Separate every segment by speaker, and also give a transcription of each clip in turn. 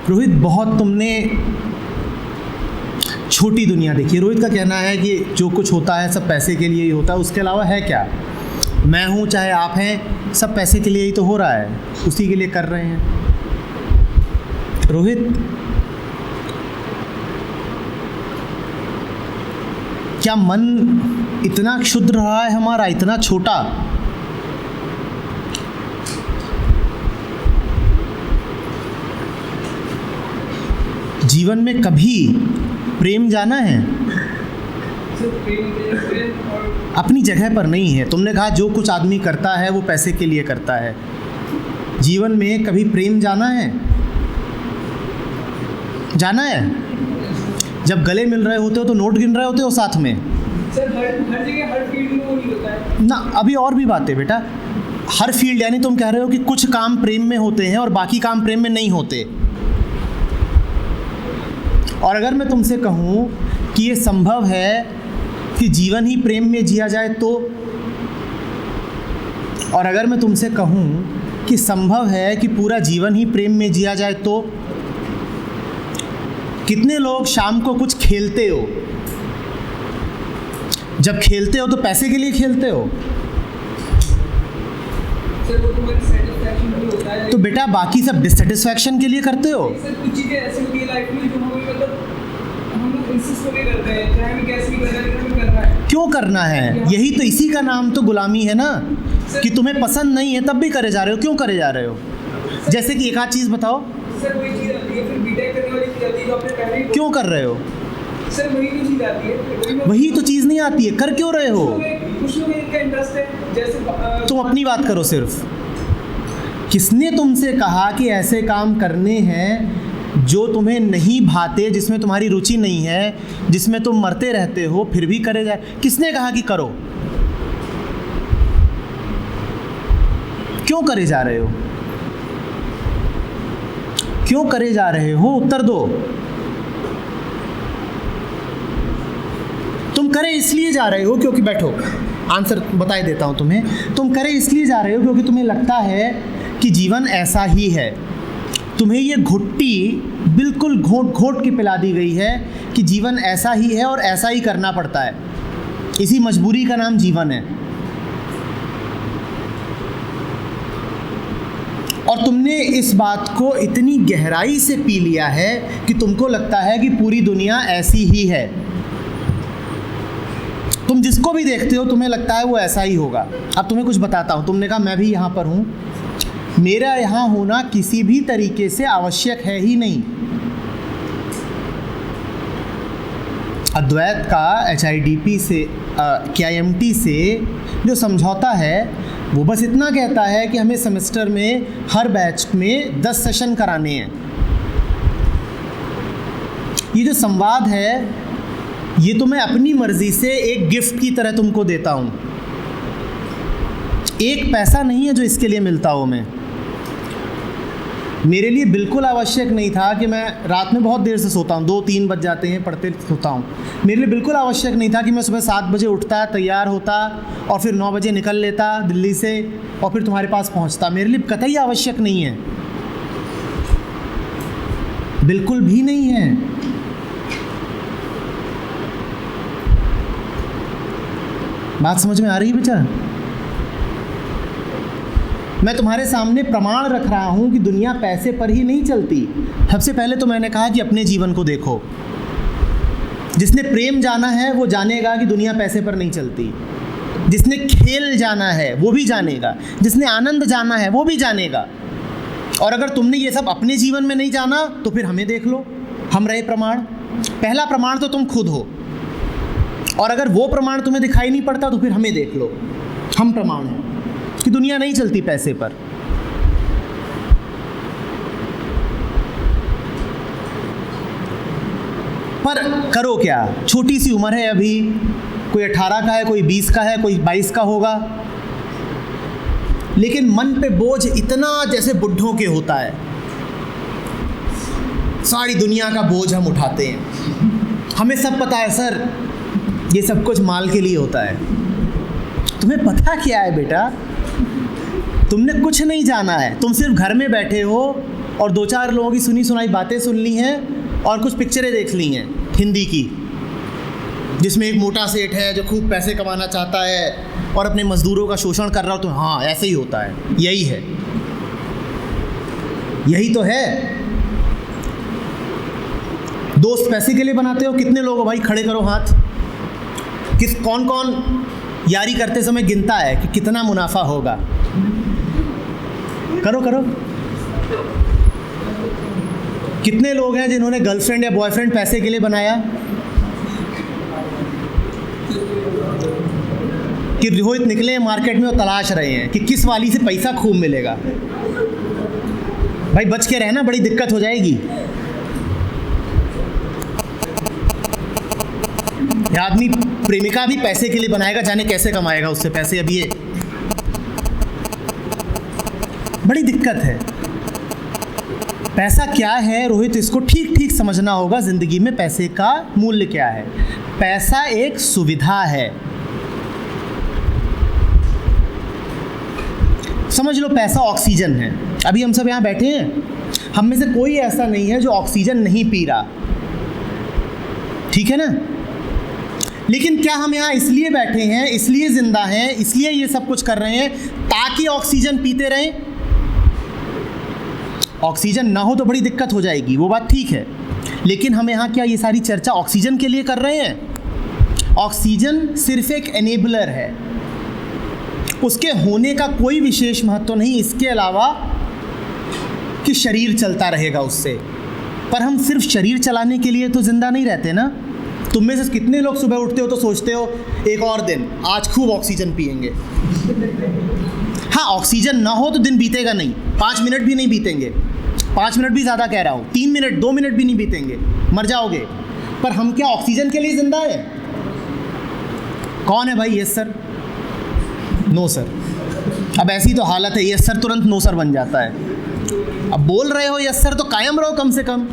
Speaker 1: रोहित, बहुत तुमने छोटी दुनिया देखी। रोहित का कहना है कि जो कुछ होता है सब पैसे के लिए ही होता है, उसके अलावा है क्या। मैं हूँ चाहे आप हैं, सब पैसे के लिए ही तो हो रहा है, उसी के लिए कर रहे हैं। रोहित, क्या मन इतना क्षुद्र रहा है हमारा, इतना छोटा? जीवन में कभी प्रेम जाना है? अपनी जगह पर नहीं है। तुमने कहा जो कुछ आदमी करता है वो पैसे के लिए करता है। जीवन में कभी प्रेम जाना है? जाना है? जब गले मिल रहे होते हो तो नोट गिन रहे होते हो साथ में?
Speaker 2: सर हर जगह हर फील्ड में वो नहीं होता है
Speaker 1: ना। अभी और भी बात है बेटा। हर फील्ड यानी तुम कह रहे हो कि कुछ काम प्रेम में होते हैं और बाकी काम प्रेम में नहीं होते। और अगर मैं तुमसे कहूँ कि ये संभव है कि जीवन ही प्रेम में जिया जाए तो, और अगर मैं तुमसे कहूँ कि संभव है कि पूरा जीवन ही प्रेम में जिया जाए तो, कितने लोग शाम को कुछ खेलते हो? जब खेलते हो तो पैसे के लिए खेलते हो?
Speaker 2: सर वो तुम्हारी सेटिस्फैक्शन भी होता है।
Speaker 1: तो बेटा बाकी सब डिससेटिस्फैक्शन के लिए करते हो?
Speaker 2: सर कुछ चीज़ें ऐसी होती है लाइफ में जो हमें मतलब हम लोग इंसिस्ट होके करते हैं, चाहे हमें कैसे भी करना है लेकिन हमें करना है।
Speaker 1: क्यों करना है? यही तो, इसी का नाम तो गुलामी है ना, कि तुम्हें पसंद नहीं है तब भी करे जा रहे हो। क्यों करे जा रहे हो? जैसे कि एक आध चीज़ बताओ।
Speaker 2: सर वही चीज़ आती है, फिर बीटेक करने वाली चीज़ आती है जो आपने पहले ही।
Speaker 1: क्यों कर रहे हो?
Speaker 2: सर वही तो चीज़ आती है।
Speaker 1: वही तो चीज़ नहीं आती है, कर क्यों रहे हो?
Speaker 2: कुछ लोग इनका इंटरेस्ट है, जैसे
Speaker 1: तुम अपनी बात करो सिर्फ। किसने तुमसे कहा कि ऐसे काम करने हैं जो तुम्हें नहीं भाते, जिसमें तुम्हारी रुचि नहीं है, जिसमें तुम मरते रहते हो फिर भी करे जाए? किसने कहा कि करो? क्यों करे जा रहे हो? क्यों करे जा रहे हो? उत्तर दो। तुम करे इसलिए जा रहे हो क्योंकि, बैठो आंसर बताई देता हूं तुम्हें। तुम करे इसलिए जा रहे हो क्योंकि तुम्हें लगता है कि जीवन ऐसा ही है। तुम्हें ये घुट्टी बिल्कुल घोट घोट के पिला दी गई है कि जीवन ऐसा ही है और ऐसा ही करना पड़ता है। इसी मजबूरी का नाम जीवन है। और तुमने इस बात को इतनी गहराई से पी लिया है कि तुमको लगता है कि पूरी दुनिया ऐसी ही है। तुम जिसको भी देखते हो तुम्हें लगता है वो ऐसा ही होगा। अब तुम्हें कुछ बताता हूँ। तुमने कहा मैं भी यहाँ पर हूँ, मेरा यहाँ होना किसी भी तरीके से आवश्यक है ही नहीं। अद्वैत का HIDP से KIMT से जो समझौता है वो बस इतना कहता है कि हमें सेमेस्टर में हर बैच में 10 सेशन कराने हैं। ये जो संवाद है ये तो मैं अपनी मर्जी से एक गिफ्ट की तरह तुमको देता हूँ। एक पैसा नहीं है जो इसके लिए मिलता हो। मैं, मेरे लिए बिल्कुल आवश्यक नहीं था कि मैं रात में बहुत देर से सोता हूँ, 2-3 बज जाते हैं पढ़ते सोता हूँ। मेरे लिए बिल्कुल आवश्यक नहीं था कि मैं सुबह 7 बजे उठता, तैयार होता और फिर 9 बजे निकल लेता दिल्ली से और फिर तुम्हारे पास पहुँचता। मेरे लिए कतई आवश्यक नहीं है, बिल्कुल भी नहीं है। बात समझ में आ रही है बेटा? मैं तुम्हारे सामने प्रमाण रख रहा हूँ कि दुनिया पैसे पर ही नहीं चलती। सबसे पहले तो मैंने कहा कि अपने जीवन को देखो। जिसने प्रेम जाना है वो जानेगा कि दुनिया पैसे पर नहीं चलती। जिसने खेल जाना है वो भी जानेगा, जिसने आनंद जाना है वो भी जानेगा। और अगर तुमने ये सब अपने जीवन में नहीं जाना तो फिर हमें देख लो, हम रहे प्रमाण। पहला प्रमाण तो तुम खुद हो, और अगर वो प्रमाण तुम्हें दिखाई नहीं पड़ता तो फिर हमें देख लो, हम प्रमाण हैं कि दुनिया नहीं चलती पैसे पर। पर करो क्या? छोटी सी उम्र है अभी, कोई 18 का है, कोई 20 का है, कोई 22 का होगा, लेकिन मन पे बोझ इतना जैसे बुढ़ों के होता है। सारी दुनिया का बोझ हम उठाते हैं। हमें सब पता है सर, ये सब कुछ माल के लिए होता है। तुम्हें पता क्या है बेटा? तुमने कुछ नहीं जाना है। तुम सिर्फ घर में बैठे हो और 2-4 लोगों की सुनी सुनाई बातें सुन ली हैं और कुछ पिक्चरें देख ली हैं हिंदी की, जिसमें एक मोटा सेठ है जो खूब पैसे कमाना चाहता है और अपने मजदूरों का शोषण कर रहा हो, तो हाँ ऐसे ही होता है, यही है, यही तो है। दोस्त पैसे के लिए बनाते हो, कितने लोग हो भाई, खड़े करो हाथ। कौन कौन यारी करते समय गिनता है कि कितना मुनाफा होगा? करो करो। कितने लोग हैं जिन्होंने गर्लफ्रेंड या बॉयफ्रेंड पैसे के लिए बनाया? कि रोहित निकले मार्केट में और तलाश रहे हैं कि किस वाली से पैसा खूब मिलेगा। भाई बच के रहना, बड़ी दिक्कत हो जाएगी। आदमी प्रेमिका भी पैसे के लिए बनाएगा, जाने कैसे कमाएगा उससे पैसे। अब ये बड़ी दिक्कत है। पैसा क्या है रोहित, इसको ठीक ठीक समझना होगा। ज़िंदगी में पैसे का मूल्य क्या है? पैसा एक सुविधा है। समझ लो पैसा ऑक्सीजन है। अभी हम सब यहाँ बैठे हैं, हम में से कोई ऐसा नहीं है जो ऑक्सीजन नहीं पी रहा, ठीक है ना? लेकिन क्या हम यहाँ इसलिए बैठे हैं, इसलिए ज़िंदा हैं, इसलिए ये सब कुछ कर रहे हैं ताकि ऑक्सीजन पीते रहें? ऑक्सीजन ना हो तो बड़ी दिक्कत हो जाएगी, वो बात ठीक है। लेकिन हम यहाँ क्या ये सारी चर्चा ऑक्सीजन के लिए कर रहे हैं? ऑक्सीजन सिर्फ एक एनेबलर है, उसके होने का कोई विशेष महत्व नहीं, इसके अलावा कि शरीर चलता रहेगा उससे। पर हम सिर्फ शरीर चलाने के लिए तो ज़िंदा नहीं रहते ना। तुम में से कितने लोग सुबह उठते हो तो सोचते हो एक और दिन, आज खूब ऑक्सीजन पिएंगे। हाँ, ऑक्सीजन ना हो तो दिन बीतेगा नहीं, 5 मिनट भी नहीं बीतेंगे। 5 मिनट भी ज़्यादा कह रहा हूँ, 3 मिनट 2 मिनट भी नहीं बीतेंगे, मर जाओगे। पर हम क्या ऑक्सीजन के लिए ज़िंदा है? कौन है भाई यस सर, नो सर? अब ऐसी तो हालत है, यस सर तुरंत नो सर बन जाता है। अब बोल रहे हो यस सर तो कायम रहो कम से कम।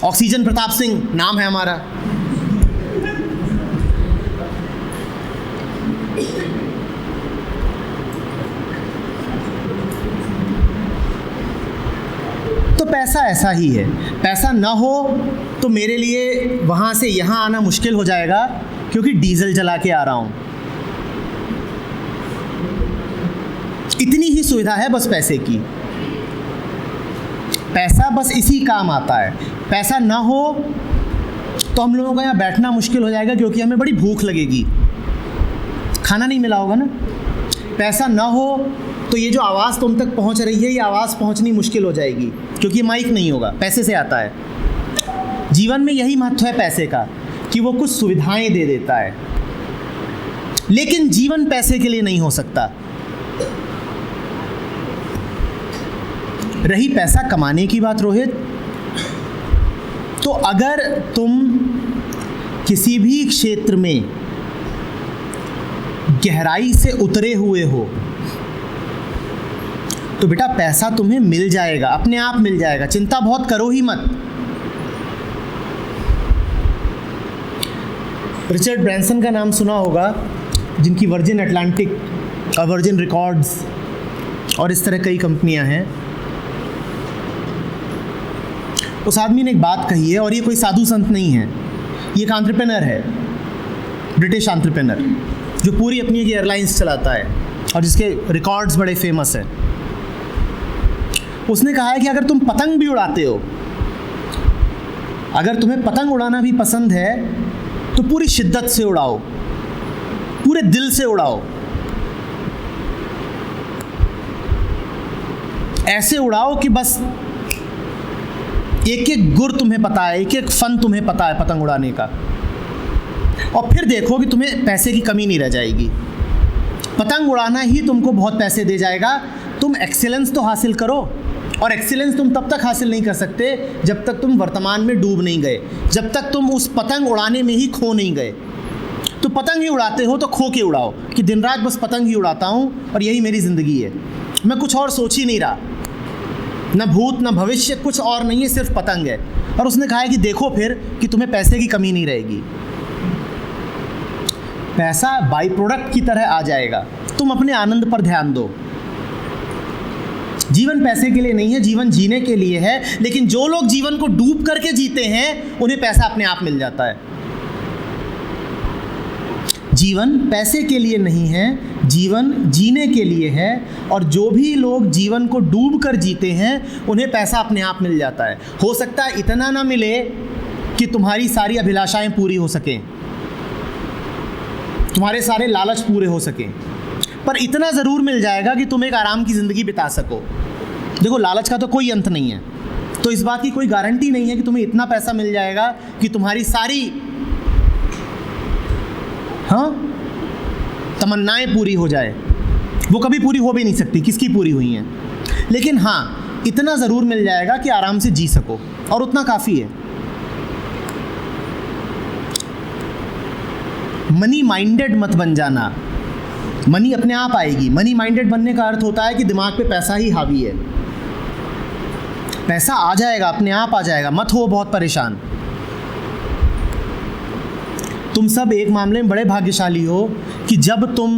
Speaker 1: ऑक्सीजन प्रताप सिंह नाम है हमारा। तो पैसा ऐसा ही है। पैसा ना हो तो मेरे लिए वहाँ से यहाँ आना मुश्किल हो जाएगा, क्योंकि डीजल जला के आ रहा हूँ। इतनी ही सुविधा है बस पैसे की। पैसा बस इसी काम आता है। पैसा ना हो तो हम लोगों का यहाँ बैठना मुश्किल हो जाएगा, क्योंकि हमें बड़ी भूख लगेगी, खाना नहीं मिला होगा ना। पैसा ना हो तो ये जो आवाज़ तुम तक पहुँच रही है, ये आवाज़ पहुँचनी मुश्किल हो जाएगी, क्योंकि ये माइक नहीं होगा, पैसे से आता है। जीवन में यही महत्व है पैसे का, कि वो कुछ सुविधाएं दे देता है। लेकिन जीवन पैसे के लिए नहीं हो सकता। रही पैसा कमाने की बात रोहित, तो अगर तुम किसी भी क्षेत्र में गहराई से उतरे हुए हो तो बेटा पैसा तुम्हें मिल जाएगा, अपने आप मिल जाएगा, चिंता बहुत करो ही मत। रिचर्ड ब्रैंसन का नाम सुना होगा, जिनकी वर्जिन अटलांटिक और वर्जिन रिकॉर्ड्स और इस तरह कई कंपनियां हैं। उस आदमी ने एक बात कही है, और ये कोई साधु संत नहीं है, ये एक एंटरप्रेन्योर है, ब्रिटिश एंटरप्रेन्योर, जो पूरी अपनी एक एयरलाइंस चलाता है और जिसके रिकॉर्ड्स बड़े फेमस हैं। उसने कहा है कि अगर तुम पतंग भी उड़ाते हो, अगर तुम्हें पतंग उड़ाना भी पसंद है, तो पूरी शिद्दत से उड़ाओ, पूरे दिल से उड़ाओ। ऐसे उड़ाओ कि बस एक एक गुर तुम्हें पता है, एक एक फन तुम्हें पता है पतंग उड़ाने का, और फिर देखो कि तुम्हें पैसे की कमी नहीं रह जाएगी। पतंग उड़ाना ही तुमको बहुत पैसे दे जाएगा। तुम एक्सीलेंस तो हासिल करो, और एक्सीलेंस तुम तब तक हासिल नहीं कर सकते जब तक तुम वर्तमान में डूब नहीं गए, जब तक तुम उस पतंग उड़ाने में ही खो नहीं गए। तो पतंग ही उड़ाते हो तो खो के उड़ाओ, कि दिन रात बस पतंग ही उड़ाता हूँ और यही मेरी ज़िंदगी है, मैं कुछ और सोच ही नहीं रहा, न भूत न भविष्य, कुछ और नहीं है, सिर्फ पतंग है। और उसने कहा है कि देखो फिर कि तुम्हें पैसे की कमी नहीं रहेगी। पैसा बाई प्रोडक्ट की तरह आ जाएगा, तुम अपने आनंद पर ध्यान दो। जीवन पैसे के लिए नहीं है, जीवन जीने के लिए है। लेकिन जो लोग जीवन को डूब करके जीते हैं उन्हें पैसा अपने आप मिल जाता है। जीवन पैसे के लिए नहीं है, जीवन जीने के लिए है। और जो भी लोग जीवन को डूब कर जीते हैं उन्हें पैसा अपने आप मिल जाता है। हो सकता है इतना ना मिले कि तुम्हारी सारी अभिलाषाएं पूरी हो सकें, तुम्हारे सारे लालच पूरे हो सकें, पर इतना ज़रूर मिल जाएगा कि तुम एक आराम की ज़िंदगी बिता सको। देखो, लालच का तो कोई अंत नहीं है, तो इस बात की कोई गारंटी नहीं है कि तुम्हें इतना पैसा मिल जाएगा कि तुम्हारी सारी तमन्नाएं पूरी हो जाए। वो कभी पूरी हो भी नहीं सकती, किसकी पूरी हुई हैं। लेकिन हाँ, इतना ज़रूर मिल जाएगा कि आराम से जी सको, और उतना काफ़ी है। मनी माइंडेड मत बन जाना। मनी अपने आप आएगी। मनी माइंडेड बनने का अर्थ होता है कि दिमाग पे पैसा ही हावी है। पैसा आ जाएगा, अपने आप आ जाएगा, मत हो बहुत परेशान। तुम सब एक मामले में बड़े भाग्यशाली हो कि जब तुम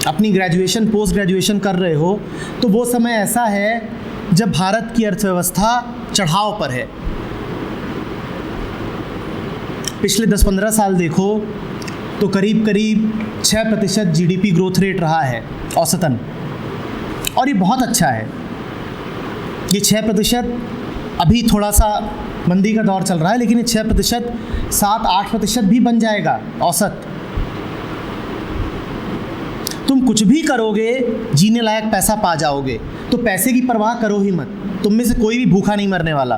Speaker 1: अपनी ग्रेजुएशन, पोस्ट ग्रेजुएशन कर रहे हो, तो वो समय ऐसा है जब भारत की अर्थव्यवस्था चढ़ाव पर है। पिछले 10-15 साल देखो तो करीब करीब 6% GDP ग्रोथ रेट रहा है औसतन, और ये बहुत अच्छा है। ये 6% अभी थोड़ा सा मंदी का दौर चल रहा है, लेकिन ये 6%, 7-8% भी बन जाएगा औसत। तुम कुछ भी करोगे, जीने लायक पैसा पा जाओगे। तो पैसे की परवाह करो ही मत। तुम में से कोई भी भूखा नहीं मरने वाला,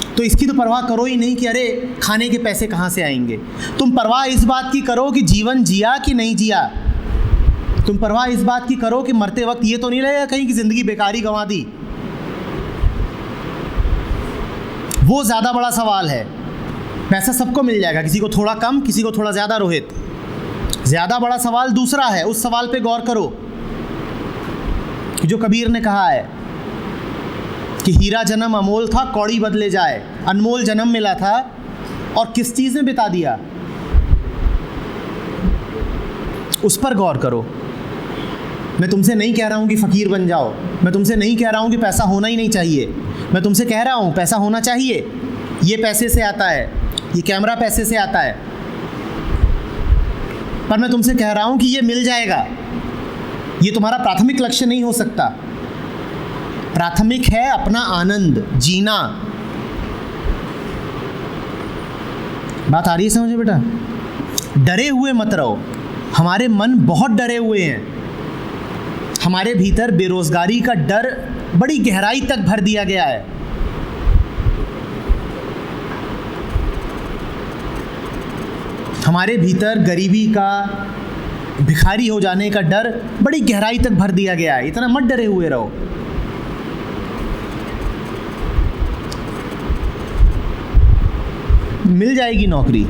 Speaker 1: तो इसकी तो परवाह करो ही नहीं कि अरे खाने के पैसे कहाँ से आएंगे। तुम परवाह इस बात की करो कि जीवन जिया कि नहीं जिया। तुम परवाह इस बात की करो कि मरते वक्त ये तो नहीं लगेगा कहीं कि ज़िंदगी बेकारी गंवा दी। वो ज़्यादा बड़ा सवाल है। पैसा सबको मिल जाएगा, किसी को थोड़ा कम, किसी को थोड़ा ज़्यादा। रोहित, ज़्यादा बड़ा सवाल दूसरा है। उस सवाल पे गौर करो कि जो कबीर ने कहा है कि हीरा जन्म अमोल था, कौड़ी बदले जाए। अनमोल जन्म मिला था और किस चीज़ में बिता दिया, उस पर गौर करो। मैं तुमसे नहीं कह रहा हूँ कि फ़कीर बन जाओ। मैं तुमसे नहीं कह रहा हूँ कि पैसा होना ही नहीं चाहिए। मैं तुमसे कह रहा हूँ पैसा होना चाहिए। ये पैसे से आता है, ये कैमरा पैसे से आता है, पर मैं तुमसे कह रहा हूँ कि ये मिल जाएगा। ये तुम्हारा प्राथमिक लक्ष्य नहीं हो सकता। प्राथमिक है अपना आनंद जीना। बात आ रही है समझ में बेटा? डरे हुए मत रहो। हमारे मन बहुत डरे हुए हैं। हमारे भीतर बेरोजगारी का डर बड़ी गहराई तक भर दिया गया है। हमारे भीतर गरीबी का, भिखारी हो जाने का डर बड़ी गहराई तक भर दिया गया है। इतना मत डरे हुए रहो। मिल जाएगी नौकरी,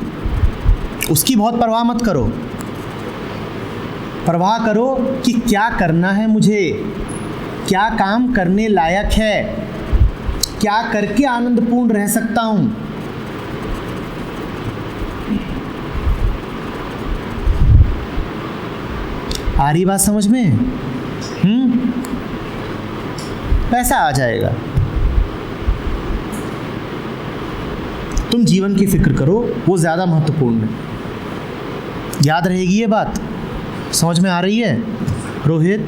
Speaker 1: उसकी बहुत परवाह मत करो। परवाह करो कि क्या करना है मुझे, क्या काम करने लायक है, क्या करके आनंदपूर्ण रह सकता हूं। आ रही बात समझ में? पैसा आ जाएगा। तुम जीवन की फिक्र करो, वो ज़्यादा महत्वपूर्ण है। याद रहेगी ये बात? समझ में आ रही है रोहित?